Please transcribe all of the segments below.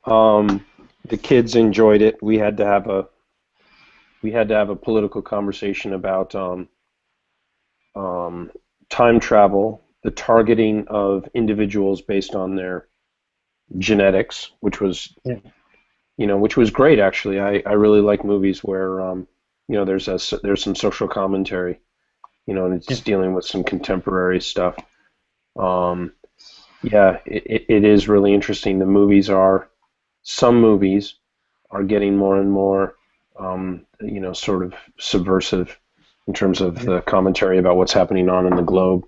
The kids enjoyed it. We had to have a political conversation about um, time travel, the targeting of individuals based on their genetics, Yeah. which was great actually. I really like movies where there's some social commentary, and Yeah. it's dealing with some contemporary stuff. Um, yeah, it is really interesting. Some movies are getting more and more, sort of subversive in terms of Yeah. the commentary about what's happening on in the globe.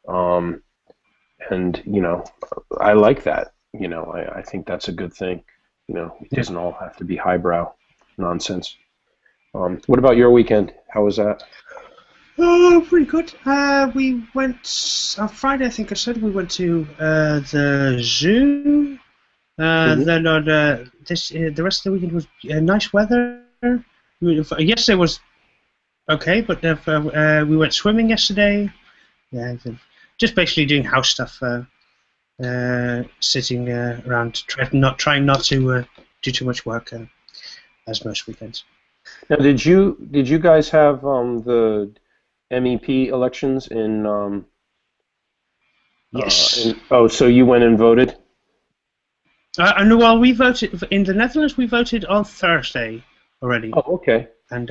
Um, and I like that. I think that's a good thing. It Yeah. doesn't all have to be highbrow nonsense. What about your weekend? How was that? Oh, pretty good. We went on Friday. I think I said we went to the zoo. Hmm. Then on the rest of the weekend was nice weather. Yesterday was okay, but we went swimming yesterday. Yeah, just basically doing house stuff, sitting around, trying not to do too much work, as most weekends. Now, did you guys have the MEP elections Yes. oh, so you went and voted? And while we voted in the Netherlands, we voted on Thursday already, Oh, okay. and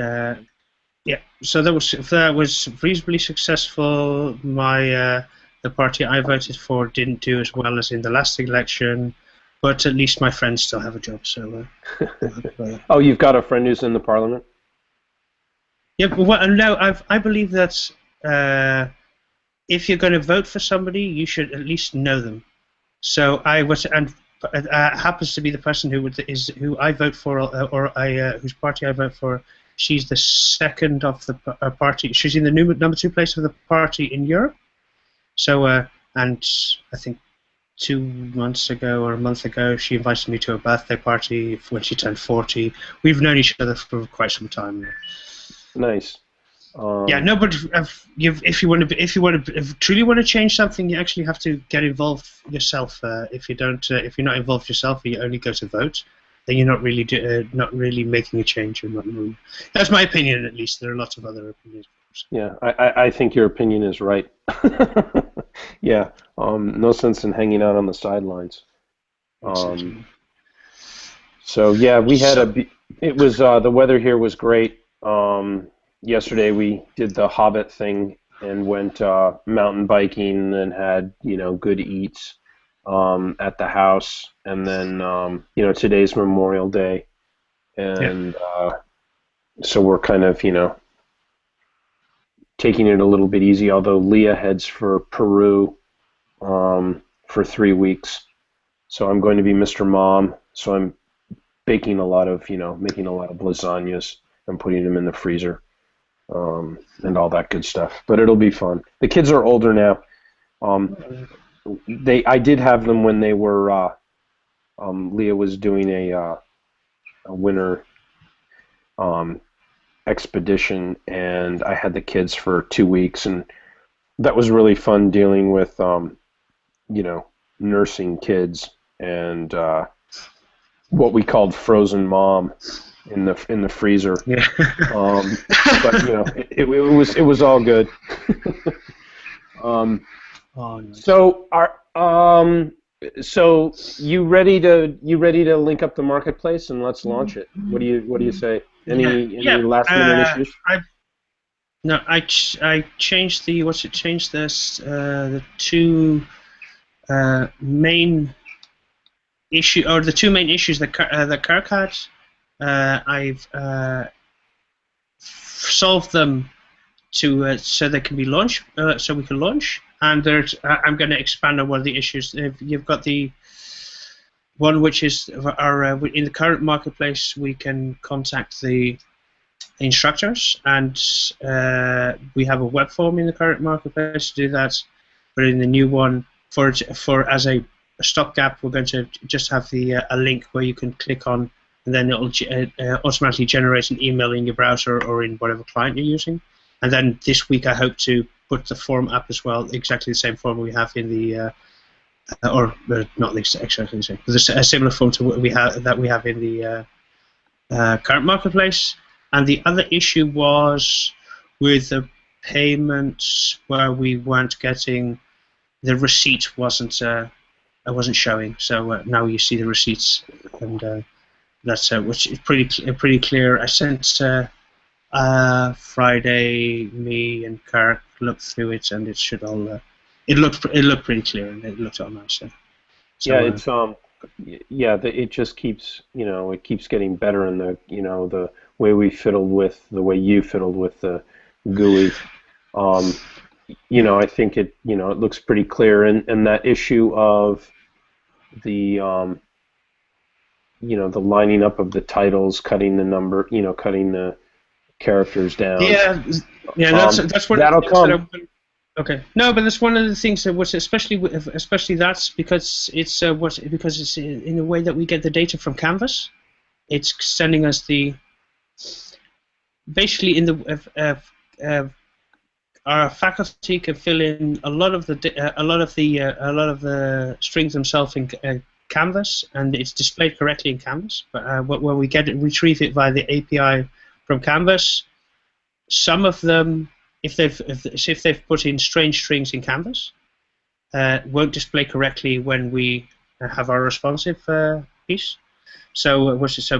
yeah, so that was reasonably successful. The party I voted for didn't do as well as in the last election, but at least my friends still have a job. So I'm happy about that. Oh, you've got a friend who's in the parliament? Yeah, but no, I believe that if you're going to vote for somebody, you should at least know them. So I was, and happens to be the person who I vote for, whose party I vote for. She's the second of the party. She's in the number two place of the party in Europe. So, and I think 2 months ago or a month ago, she invited me to a birthday party when she turned 40. We've known each other for quite some time. Nice. Yeah, Um, no, but if you truly want to change something, you actually have to get involved yourself. If you don't, if you're not involved yourself, and you only go to vote, then you're not really making a change. That's my opinion, at least. There are lots of other opinions, of course. yeah, I think your opinion is right. Yeah, no sense in hanging out on the sidelines. Um, Exactly. so yeah, So, it was the weather here was great. Yesterday we did the Hobbit thing and went mountain biking and had good eats at the house, and then today's Memorial Day, yeah, and so we're kind of taking it a little bit easy. Although Leah heads for Peru for 3 weeks, so I'm going to be Mr. Mom. So I'm baking a lot of making a lot of lasagnas and putting them in the freezer, and all that good stuff. But it'll be fun. The kids are older now. Um, I did have them when they were. Leah was doing a winter um, expedition, and I had the kids for 2 weeks, and that was really fun dealing with you know nursing kids and what we called frozen mom in the freezer. yeah. But it was all good. Um, Oh, nice. so are so you ready to link up the marketplace and let's launch it? What do you say? Yeah, Any yeah. last minute issues? I No, I changed the what's it changed this the two main the two main issues that Kirk had. I've solved them to so they can be launched, so we can launch. And I'm going to expand on one of the issues. If you've got the one which is in the current marketplace, we can contact the instructors, and we have a web form in the current marketplace to do that. But in the new one, for as a stopgap, we're going to just have a link where you can click on, and then it'll automatically generate an email in your browser or in whatever client you're using. And then this week, I hope to put the form up as well, exactly the same form we have in or not least extra. There's a similar form to what we have in the current marketplace. And the other issue was with the payments where we weren't getting the receipt wasn't showing. So now you see the receipts, and that's which is pretty clear. I sent Friday. Me and Kirk looked through it, and it should all. It looked pretty clear, and it looked all nice. So, Yeah, it's it just keeps, it keeps getting better in the way we fiddled with the way you fiddled with the GUI. I think it looks pretty clear, and that issue of the the lining up of the titles, cutting the number, cutting the characters down. Yeah, that's what that'll come. Okay. No, but that's one of the things that was especially that's because it's because it's in a way that we get the data from Canvas. It's sending us basically in the our faculty can fill in a lot of the strings themselves in Canvas, and it's displayed correctly in Canvas. But when we retrieve it via the API from Canvas, some of them, if they've put in strange strings in Canvas, won't display correctly when we have our responsive piece. So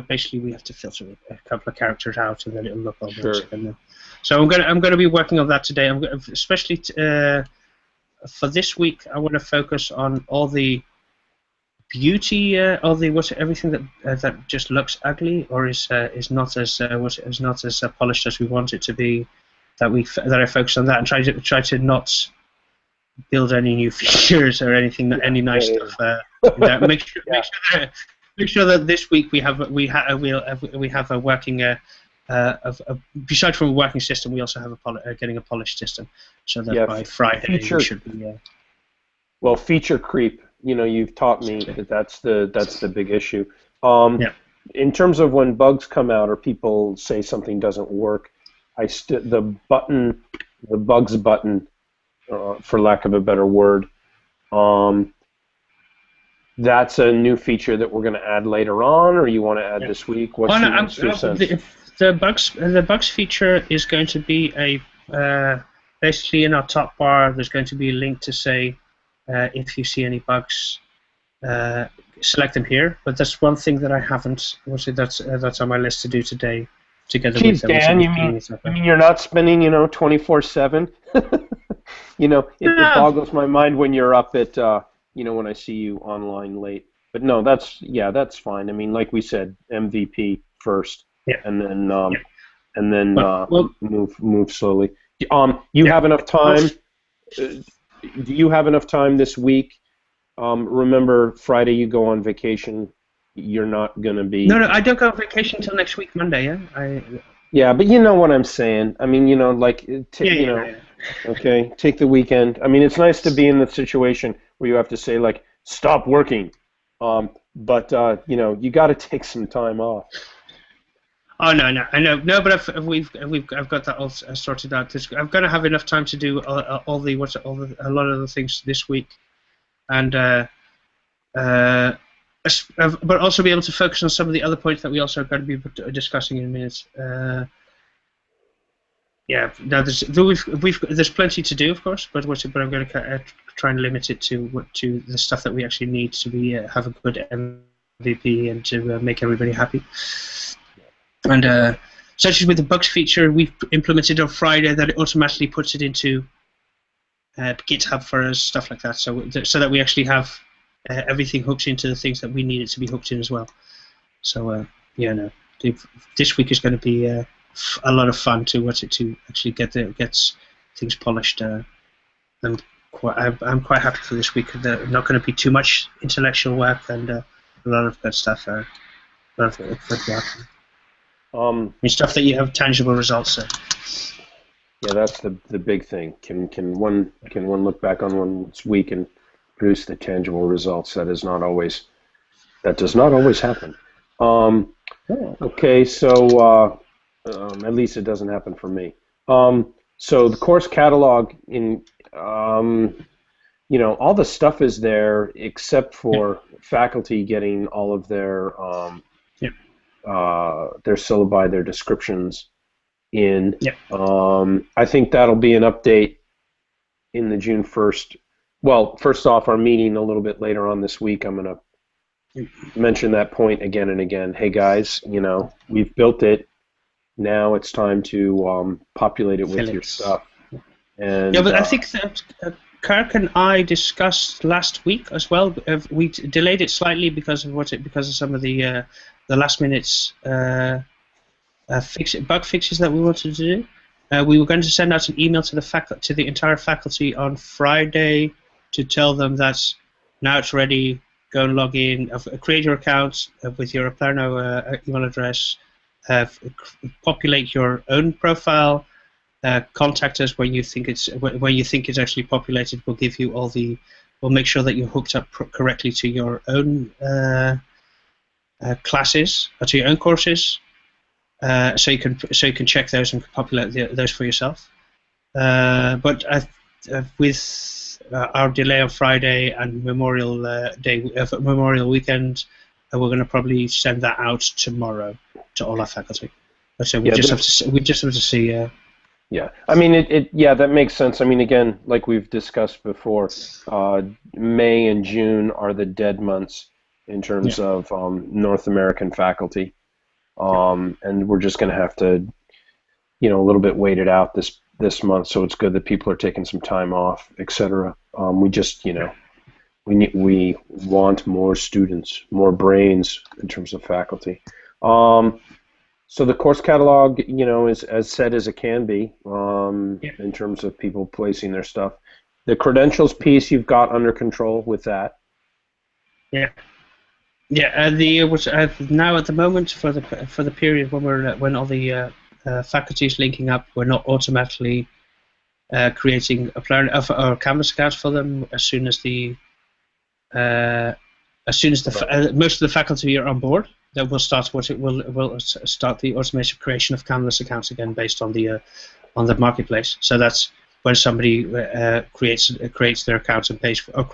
basically we have to filter a couple of characters out, and then it'll look all Sure. nice. So I'm going to be working on that today. Especially for this week, I want to focus on all the beauty, everything that just looks ugly or is not as polished as we want it to be. That I focus on that and try to not build any new features or anything, any nice stuff. Make sure that this week we have a working. Besides from a working system, we also have getting a polished system, so that by Friday we should be. Well, feature creep. You've taught me that's the big issue. In terms of when bugs come out or people say something doesn't work, the bugs button, for lack of a better word, that's a new feature that we're going to add later on, or you want to add this week? What's your sense? The bugs feature is going to be basically in our top bar. There's going to be a link to say if you see any bugs, select them here. But that's one thing that I haven't. That's on my list to do today. Together with Dan, you mean you're not spending 24/7? It boggles my mind when you're up at when I see you online late. But no, that's fine. I mean, like we said, MVP first, and then move slowly. You have enough time. Do you have enough time this week? Remember, Friday you go on vacation. You're not going to be... No, I don't go on vacation until next week, Monday, yeah? Yeah, but you know what I'm saying. I mean, okay, take the weekend. I mean, it's nice to be in the situation where you have to say, like, stop working. But you got to take some time off. Oh, no, I know. No, but I've got that all sorted out. I'm going to have enough time to do a lot of the things this week. And... but also be able to focus on some of the other points that we also are going to be discussing in a minute. There's plenty to do, of course, but I'm going to try and limit it to the stuff that we actually need to have a good MVP and to make everybody happy. And such as with the bugs feature, we've implemented on Friday that it automatically puts it into GitHub for us, stuff like that, so that we actually have everything hooked into the things that we need it to be hooked in as well. So this week is going to be a lot of fun to actually get things polished. I'm quite happy for this week. There's not going to be too much intellectual work and a lot of good stuff. A lot of good work. Stuff that you have tangible results. Yeah, that's the big thing. Can one look back on one's week and produce the tangible results? That does not always happen. Okay, so at least it doesn't happen for me. So the course catalog all the stuff is there except Yeah. for faculty getting all of Yeah. their syllabi, their descriptions in. Yeah. I think that'll be an update in the June 1st. Well, first off, our meeting a little bit later on this week, I'm going to mention that point again and again. Hey guys, we've built it. Now it's time to populate it with your stuff. And yeah, but I think that Kirk and I discussed last week as well. We delayed it slightly because of some of the last minute bug fixes that we wanted to do. We were going to send out an email to the entire faculty on Friday to tell them that now it's ready. Go and log in, create your account with your Aplerno email address, populate your own profile. Contact us when you think it's actually populated. We'll give you we'll make sure that you're hooked up correctly to your own classes or to your own courses, so you can check those and populate those for yourself. But with our delay on Friday and Memorial Memorial Weekend, we're going to probably send that out tomorrow to all our faculty. So we just have to see. Yeah, I mean, that makes sense. I mean, again, like we've discussed before, May and June are the dead months in terms of North American faculty, and we're just going to have to, a little bit wait it out this month. So it's good that people are taking some time off, etc. We just, we want more students, more brains in terms of faculty. So the course catalog, is as set as it can be in terms of people placing their stuff. The credentials piece you've got under control with that. Yeah. Yeah. Now at the moment for the period when all the faculty is linking up, we're not automatically creating a Canvas account for them as soon as most of the faculty are on board. That will start start the automated creation of Canvas accounts again based on the marketplace. So that's when somebody creates their account and pays for the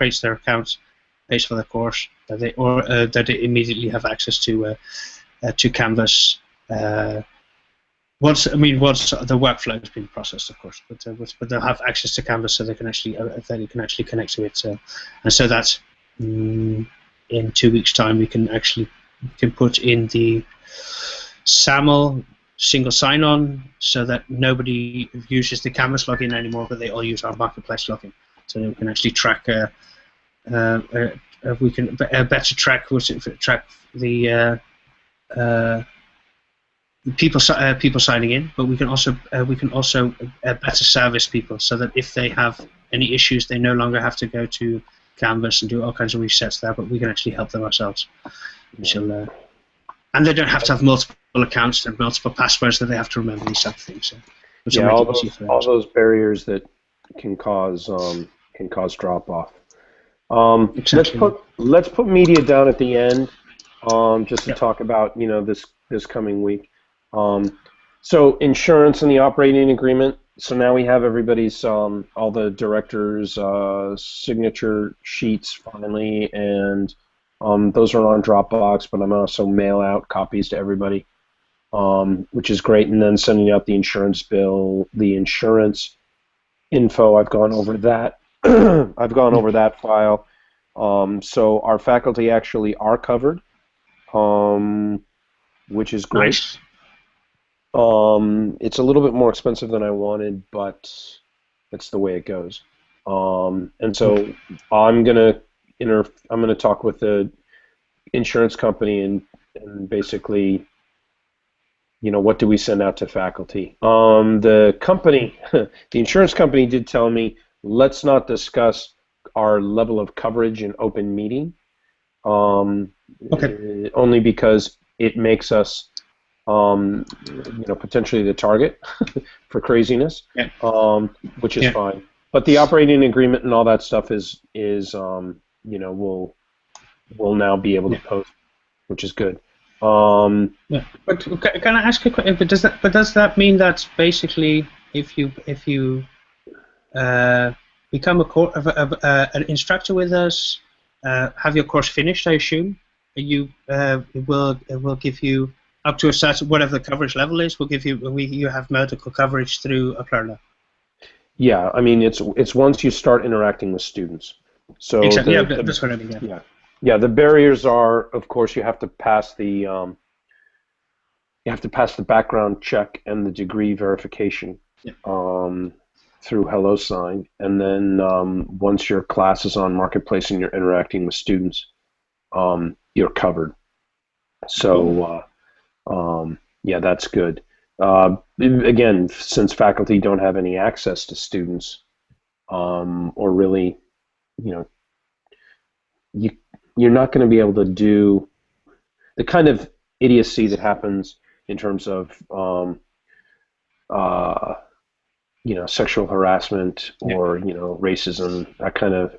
course, that they immediately have access to Canvas. Once the workflow has been processed, of course, but they'll have access to Canvas so they can actually connect to it. And so that in 2 weeks' time we can put in the SAML single sign-on so that nobody uses the Canvas login anymore, but they all use our marketplace login. So we can actually track. We can better track the people signing in, but we can also better service people so that if they have any issues, they no longer have to go to Canvas and do all kinds of resets there, but we can actually help them ourselves. And they don't have to have multiple accounts and multiple passwords that they have to remember, these type of things. So, all those barriers that can cause drop off. Exactly. Let's put media down at the end, just to talk about this coming week. So insurance and the operating agreement. So now we have everybody's all the directors' signature sheets finally, and those are on Dropbox, but I'm also mail out copies to everybody, which is great. And then sending out the insurance bill, the insurance info. I've gone over that. I've gone over that file. So our faculty actually are covered, which is great. Nice. It's a little bit more expensive than I wanted, but that's the way it goes. And so I'm gonna talk with the insurance company and basically, what do we send out to faculty? The company, the insurance company did tell me, let's not discuss our level of coverage in open meeting. Okay. Only because it makes us potentially the target for craziness, which is fine. But the operating agreement and all that stuff is we'll now be able to post, which is good. But can I ask a question? But does that mean that basically if you become an instructor with us, have your course finished, I assume. It will give you up to a certain, whatever the coverage level is. Will give you you have medical coverage through Aplerna. Yeah, I mean it's once you start interacting with students. So exactly. That's what I mean. Yeah. The barriers are, of course, you have to pass the background check and the degree verification through HelloSign, and then once your class is on Marketplace and you're interacting with students, you're covered. So yeah, that's good. Again, since faculty don't have any access to students, or really, you're not going to be able to do the kind of idiocy that happens in terms of sexual harassment or racism, that kind of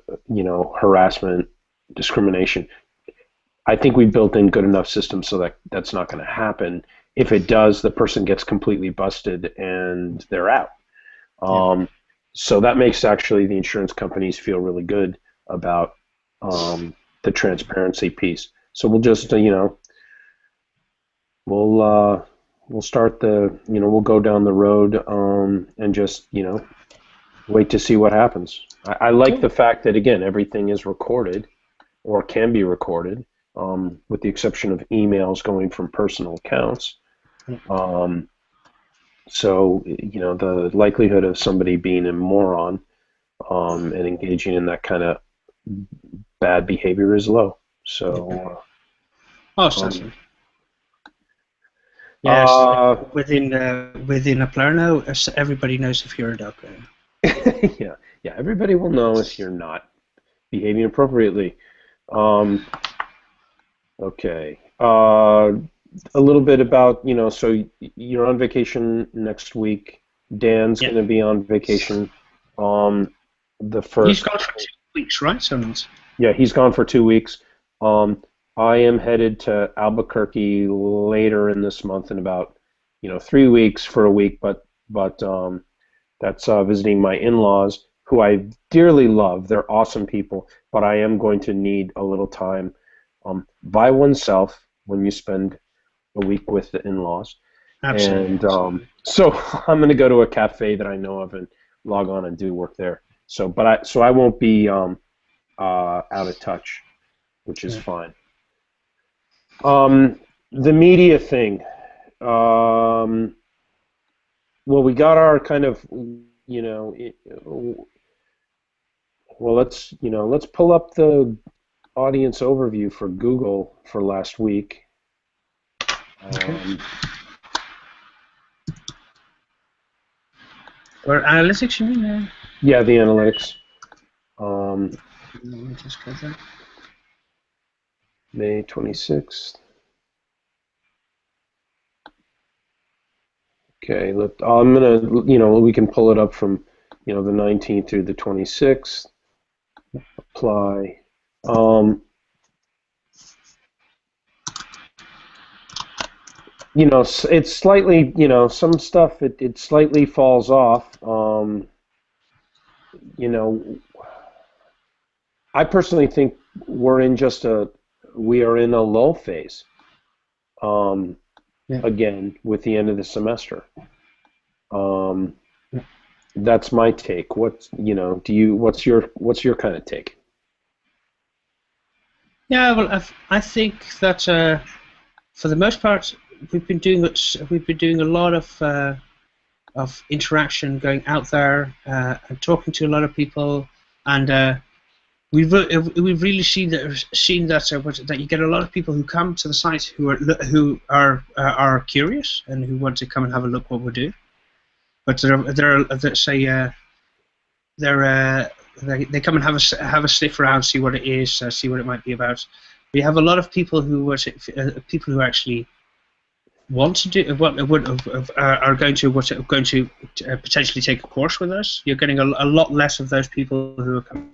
harassment, discrimination. I think we built in good enough systems so that that's not going to happen. If it does, the person gets completely busted and they're out. So that makes actually the insurance companies feel really good about the transparency piece. So we'll just we'll start we'll go down the road and just wait to see what happens. I like the fact that, again, everything is recorded or can be recorded, with the exception of emails going from personal accounts. So the likelihood of somebody being a moron and engaging in that kind of bad behavior is low. So certainly. Yes, within Aplerna, everybody knows if you're a dog. yeah, everybody will know if you're not behaving appropriately. Okay. A little bit about, so you're on vacation next week. Dan's going to be on vacation. The first. He's gone for 2 weeks, right? Yeah, he's gone for 2 weeks. I am headed to Albuquerque later in this month in about 3 weeks for a week, but that's visiting my in-laws, who I dearly love. They're awesome people, but I am going to need a little time by oneself when you spend a week with the in-laws. Absolutely. And so I'm going to go to a cafe that I know of and log on and do work there. So I won't be out of touch, which is fine. The media thing. Well, we got our kind of, let's pull up the audience overview for Google for last week. Or analytics, you mean? Yeah, the analytics. Let me just go there. May 26th. Okay, I'm gonna, we can pull it up from, the 19th through the 26th. Apply. It's slightly, some stuff it slightly falls off. I personally think we are in a lull phase. Again, with the end of the semester. That's my take. What's your kind of take? Yeah, well, I think that for the most part, we've been doing a lot of interaction, going out there and talking to a lot of people, and we've really seen that you get a lot of people who come to the site who are curious and who want to come and have a look what we're doing, but they come and have a sniff around, see what it is, see what it might be about. We have a lot of people who actually want to do are going to potentially take a course with us. You're getting a lot less of those people who are coming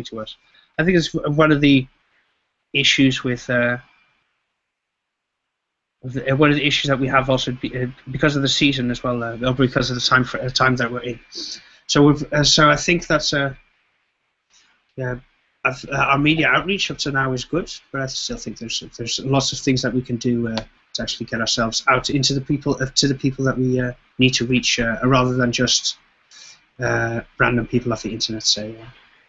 to us. I think it's one of the issues with one of the issues that we have also because of the season as well, or because of the time that we're in. So I think that's yeah, our media outreach up to now is good, but I still think there's lots of things that we can do to actually get ourselves out into the people to the people that we need to reach, rather than just random people off the internet. So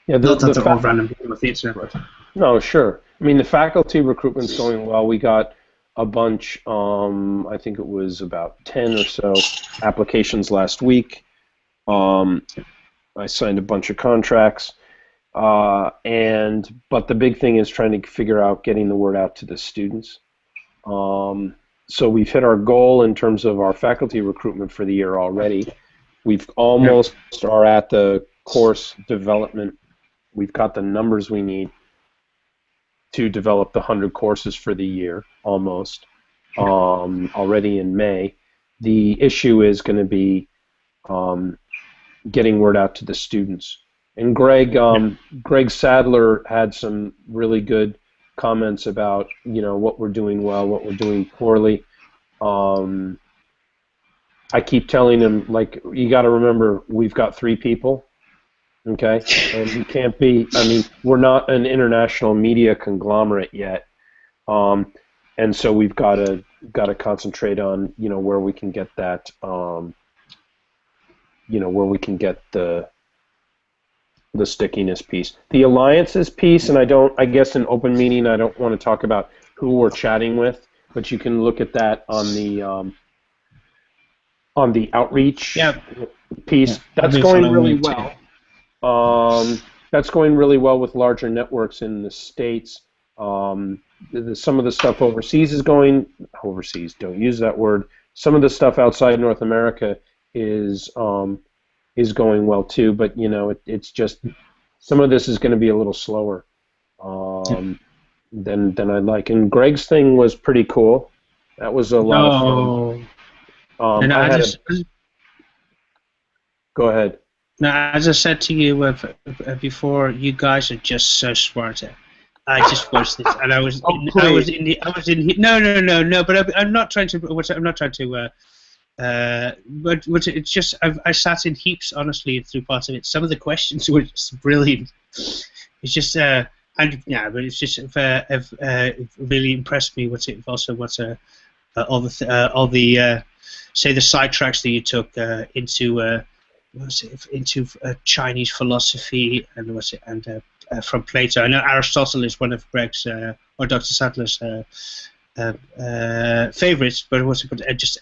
Yeah, not that they're all random people off the internet. But. No, sure. I mean, the faculty recruitment's going well. We got a bunch, I think it was about 10 or so applications last week. I signed a bunch of contracts. But the big thing is trying to figure out getting the word out to the students. So we've hit our goal in terms of our faculty recruitment for the year already. We've almost are at the course development. We've got the numbers we need to develop the 100 courses for the year, almost, already in May. The issue is going to be getting word out to the students. And Greg Sadler had some really good comments about, what we're doing well, what we're doing poorly. I keep telling him, like, you got to remember, we've got 3 people. Okay, and we can't be. I mean, we're not an international media conglomerate yet, and so we've got to concentrate on where we can get that, where we can get the stickiness piece, the alliances piece, and I guess in open meeting I don't want to talk about who we're chatting with, but you can look at that on the outreach piece. Yeah. That's going really well. That's going really well with larger networks in the States. Some of the stuff overseas is going overseas. Don't use that word. Some of the stuff outside North America is going well too. But it's just some of this is going to be a little slower than I'd like. And Greg's thing was pretty cool. That was a lot of fun. Go ahead. Now, as I said to you before, you guys are just so smart. I just watched this, and I was no. But I'm not trying to. I'm not trying to. But it's just I sat in heaps, honestly, through parts of it. Some of the questions were just brilliant. It's just but it's just really impressed me. All the say the sidetracks that you took into Chinese philosophy and from Plato. I know Aristotle is one of Greg's or Dr. Sadler's favorites, but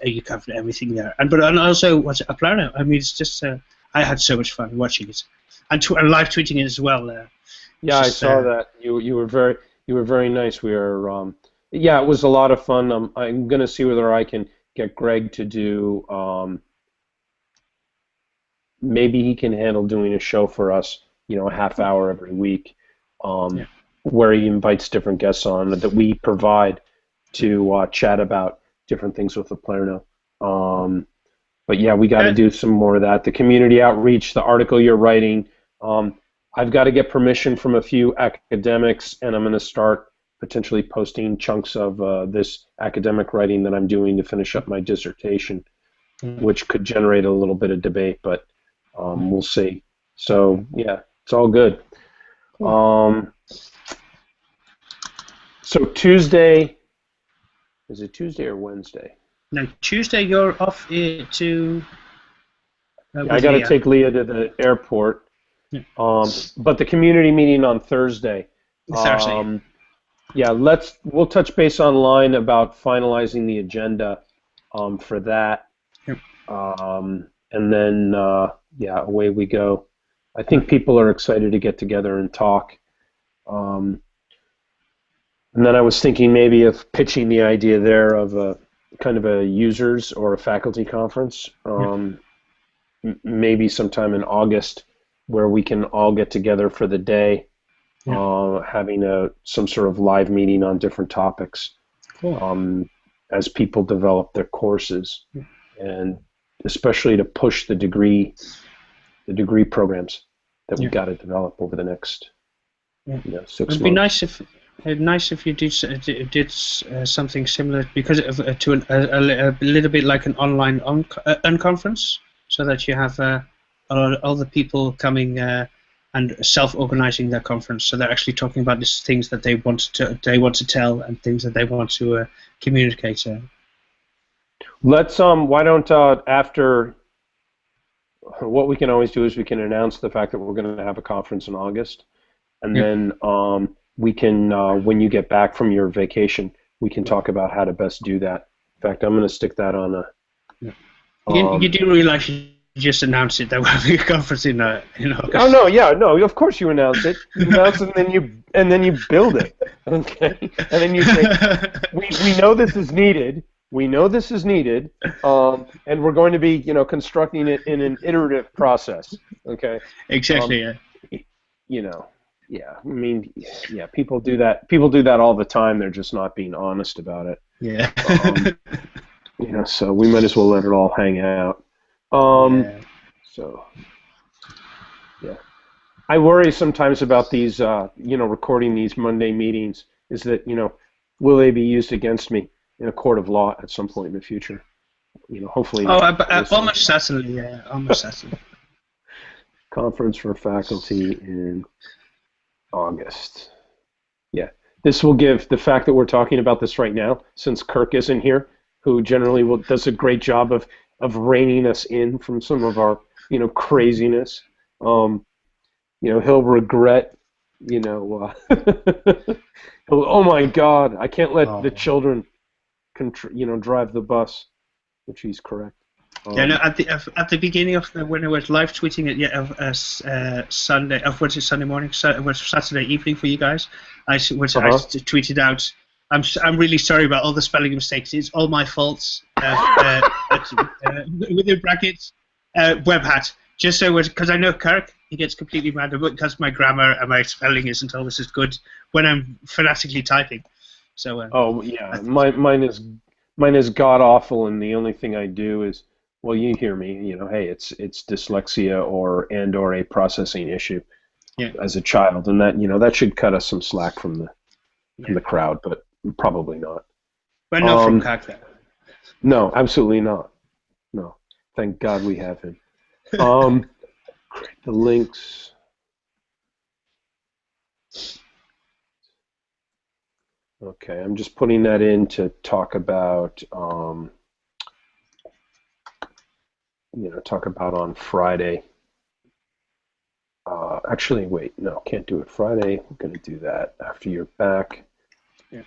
you covered everything there. And also a Plano. I mean, it's just I had so much fun watching it and live tweeting it as well. Yeah, I saw that. You were very nice. We were it was a lot of fun. I'm gonna see whether I can get Greg to do. Maybe he can handle doing a show for us, a half hour every week, where he invites different guests on that we provide to chat about different things with the Palermo. But yeah, we got to do some more of that. The community outreach, the article you're writing, I've got to get permission from a few academics, and I'm going to start potentially posting chunks of this academic writing that I'm doing to finish up my dissertation, which could generate a little bit of debate, but we'll see. So yeah, it's all good. So Tuesday, is it Tuesday or Wednesday? No, Tuesday you're off to. I got to take Leah to the airport. Yeah. But the community meeting on Thursday. Thursday. We'll touch base online about finalizing the agenda for that. Yep. And then, away we go. I think people are excited to get together and talk. And then I was thinking maybe of pitching the idea there of a kind of a users or a faculty conference, maybe sometime in August, where we can all get together for the day, having some sort of live meeting on different topics. Cool. As people develop their courses, and especially to push the degree programs that we've got to develop over the next 6 months. It'd be nice if you did something similar, because to a little bit like an online unconference, so that you have all the people coming and self-organizing their conference. So they're actually talking about these things that they want to tell and things that they want to communicate. Let's why don't after, what we can always do is we can announce the fact that we're going to have a conference in August, and then we can when you get back from your vacation, we can talk about how to best do that. In fact, I'm going to stick that on a. You do realize you just announced it that we're having a conference in August. Oh no, yeah, no. Of course you announce it. You announce it, and then you build it. Okay, and then you say, we know this is needed. We know this is needed, and we're going to be, constructing it in an iterative process. Okay. Exactly. Yeah. Yeah. I mean, yeah. People do that. People do that all the time. They're just not being honest about it. Yeah. So we might as well let it all hang out. So, yeah. I worry sometimes about these, recording these Monday meetings. Is that, will they be used against me in a court of law at some point in the future? Hopefully. Almost certainly. Yeah. Almost certainly. Conference for faculty in August. Yeah. This will give the fact that we're talking about this right now, since Kirk isn't here, who generally does a great job of reining us in from some of our, craziness. He'll regret, oh my God, I can't let the children, drive the bus, which he's correct. At the beginning of when I was live tweeting it, Sunday, was it Sunday morning? It was Saturday evening for you guys. I tweeted out, I'm really sorry about all the spelling mistakes. It's all my faults. Within brackets, web hat. Just so because I know Kirk, he gets completely mad because my grammar and my spelling isn't always as good when I'm phonetically typing. So. Mine is god awful, and the only thing I do is, well, you hear me. Hey, it's dyslexia or a processing issue as a child, and that should cut us some slack from the crowd, but probably not. But not from Kirk, though. No, absolutely not. No, thank God we have him. The links. Okay, I'm just putting that in to talk about, talk about on Friday. Actually, wait, no, can't do it Friday. I'm going to do that after you're back. Yeah.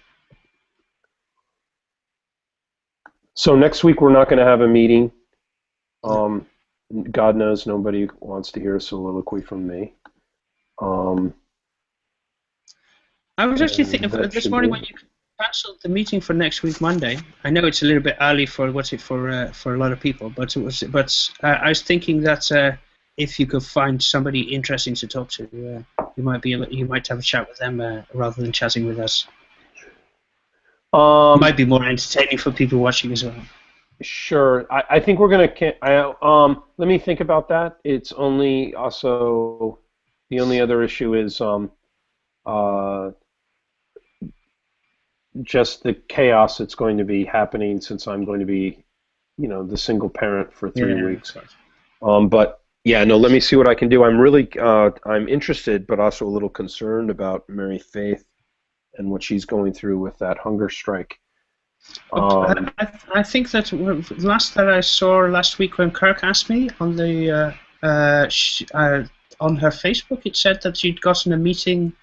So next week we're not going to have a meeting. God knows nobody wants to hear a soliloquy from me. I was actually thinking this morning when you cancelled the meeting for next week Monday. I know it's a little bit early for for a lot of people, but I was thinking that if you could find somebody interesting to talk to, you might have a chat with them rather than chatting with us. It might be more entertaining for people watching as well. Sure. I think we're going to... let me think about that. It's only also... The only other issue is just the chaos that's going to be happening since I'm going to be, the single parent for 3 weeks. But, yeah, no, let me see what I can do. I'm really... I'm interested, but also a little concerned about Mary Faith and what she's going through with that hunger strike. I think that last that I saw last week when Kirk asked me on the on her Facebook, it said that she'd gotten a meeting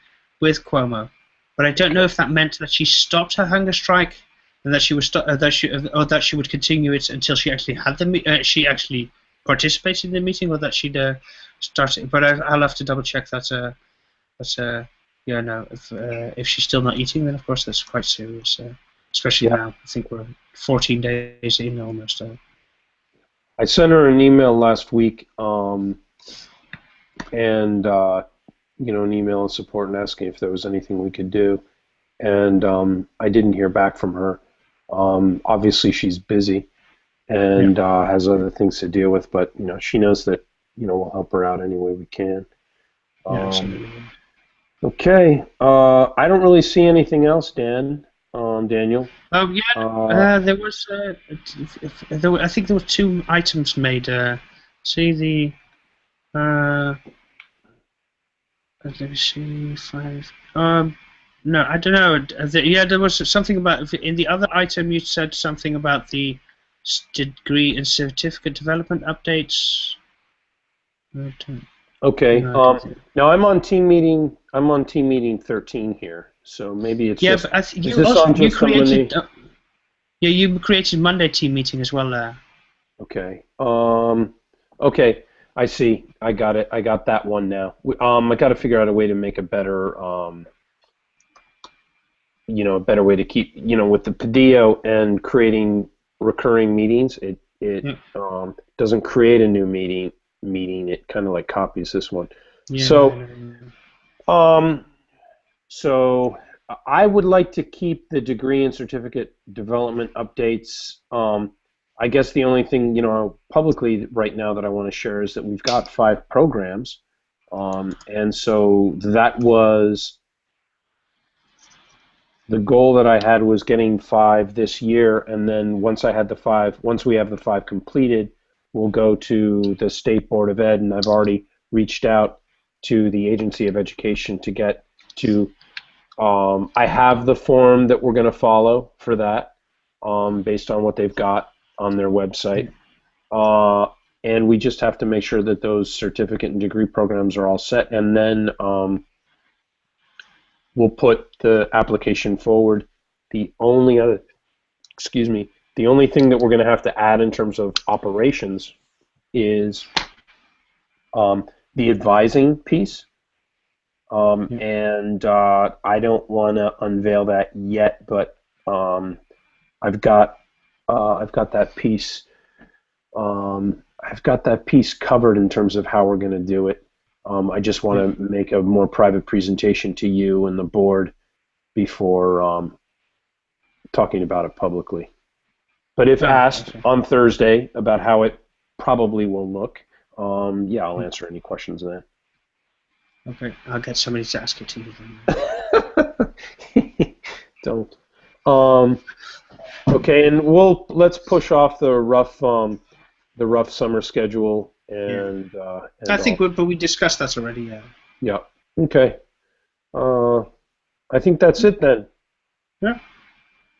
with Cuomo, but I don't know if that meant that she stopped her hunger strike and that she was that she would continue it until she actually had she actually participated in the meeting, or that she'd started. But I'll have to double check that. If she's still not eating, then of course that's quite serious. Especially now, I think we're 14 days in almost. I sent her an email last week, and an email of support and asking if there was anything we could do, and I didn't hear back from her. Obviously, she's busy and has other things to deal with, but she knows that we'll help her out any way we can. Absolutely. Okay, I don't really see anything else, Daniel. There was. I think there were 2 items made. See the. Let me see, 5. No, I don't know. Yeah, there was something about in the other item. You said something about the degree and certificate development updates. Okay. No, I don't think. Now I'm on team meeting. I'm on team meeting 13 here. So maybe it's Yeah, just. but Is you this also on you just some of created. the? Yeah, you created Monday team meeting as well. Okay. Okay. I see. I got it. I got that one now. I got to figure out a way to make a better, a better way to keep, with the Padillo and creating recurring meetings. It Yeah, doesn't create a new meeting. It kind of like copies this one. yeah, I So, know. um, so I would like to keep the degree and certificate development updates. I guess the only thing, publicly right now that I want to share is that we've got 5 programs. And so that was the goal that I had, was getting 5 this year. And then once we have the 5 completed, we'll go to the State Board of Ed. And I've already reached out to the Agency of Education to get to I have the form that we're going to follow for that, based on what they've got on their website. Uh, and we just have to make sure that those certificate and degree programs are all set. And then we'll put the application forward. The only other, the only thing that we're going to have to add in terms of operations is the advising piece. Yeah. And I don't want to unveil that yet, but I've got that piece. I've got that piece covered in terms of how we're going to do it. I just want to make a more private presentation to you and the board before talking about it publicly. But if asked Okay. on Thursday about how it probably will look, yeah, I'll answer any questions then. Okay, I'll get somebody to ask it to you then. Don't. Okay, and let's push off the rough summer schedule Yeah, and I think, all. but we discussed that already. Yeah. Yeah. Okay. I think that's it then. Yeah.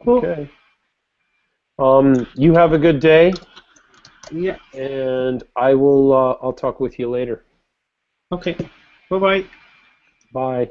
Cool. Okay. You have a good day, Yeah. and I'll talk with you later. Okay. Bye bye. Bye.